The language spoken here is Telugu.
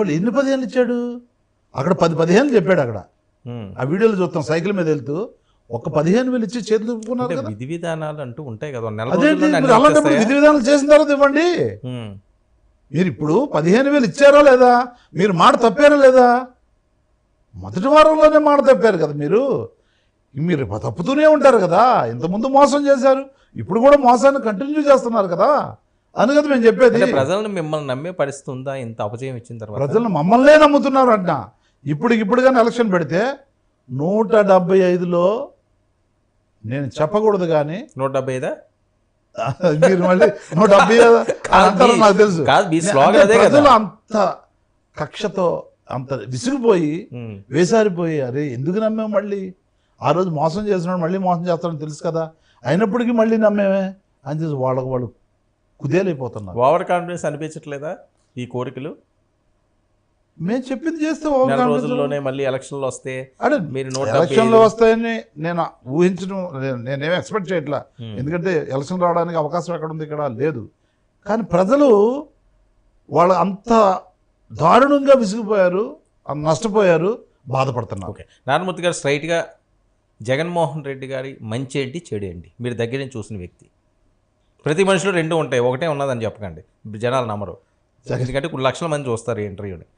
వాళ్ళు ఎన్ని 15 ఇచ్చాడు? అక్కడ 10-15 చెప్పాడు. అక్కడ ఆ వీడియోలో చూస్తాం, సైకిల్ మీద వెళ్తూ ఒక 15,000 ఇచ్చి చేతులు ఊపుకున్నారు కదా. విధి విధానాలు అంటూ ఉంటాయి కదా. అదేంటి మీరు అలాంటప్పుడు విధి విధానాలు చేసిన తర్వాత ఇవ్వండి. మీరు ఇప్పుడు 15,000 ఇచ్చారా లేదా? మీరు మాట తప్పారా లేదా? మొదటి వారంలోనే మాట తప్పారు కదా. మీరు తప్పుతూనే ఉంటారు కదా. ఇంతకుముందు మోసం చేశారు, ఇప్పుడు కూడా మోసాన్ని కంటిన్యూ చేస్తున్నారు కదా. అందుకని మేము చెప్పేది, ప్రజలను మిమ్మల్ని నమ్మే పరిస్థితి ఉందా ఇంత అపజయం ఇచ్చిన తర్వాత? ప్రజలను మమ్మల్నే నమ్ముతున్నారు అంట. ఇప్పుడు కానీ ఎలక్షన్ పెడితే 175లో నేను చెప్పకూడదు కానీ 175 మీరు మళ్ళీ 170 అంటారు నాకు తెలుసు. ప్రజలు అంత కక్షతో అంత విసిగిపోయి వేసారిపోయి, అరే ఎందుకు నమ్మాము మళ్ళీ, ఆ రోజు మోసం చేసినాడు మళ్ళీ మోసం చేస్తాడని తెలుసు కదా, అయినప్పటికీ మళ్ళీ నమ్మేమే అని చెప్పి వాళ్ళు కుదేలైపోతున్నారు. ఓవర్ కాన్ఫిడెన్స్ అనిపించట్లేదా ఈ కోరికలు? మేము చెప్పింది చేస్తే రోజుల్లోనే మళ్ళీ ఎలక్షన్లు వస్తే మీరు ఎలక్షన్లు వస్తాయని నేను ఊహించడం, నేనేం ఎక్స్పెక్ట్ చేయట్లా. ఎందుకంటే ఎలక్షన్ రావడానికి అవకాశం ఎక్కడ ఉంది, ఇక్కడ లేదు. కానీ ప్రజలు వాళ్ళు అంత దారుణంగా విసిగిపోయారు, నష్టపోయారు, బాధపడుతున్నారు. ఓకే, నారాయణమూర్తి గారు స్ట్రైట్గా జగన్మోహన్ రెడ్డి గారి మంచి ఏంటి చెడు ఏంటి మీరు దగ్గర నుంచి చూసిన వ్యక్తి? ప్రతి మనిషిలో రెండు ఉంటాయి, ఒకటే ఉన్నదని చెప్పకండి, జనాలు నమ్మరు. ఎందుకంటే కొన్ని లక్షల మంది చూస్తారు ఈ ఇంటర్వ్యూని.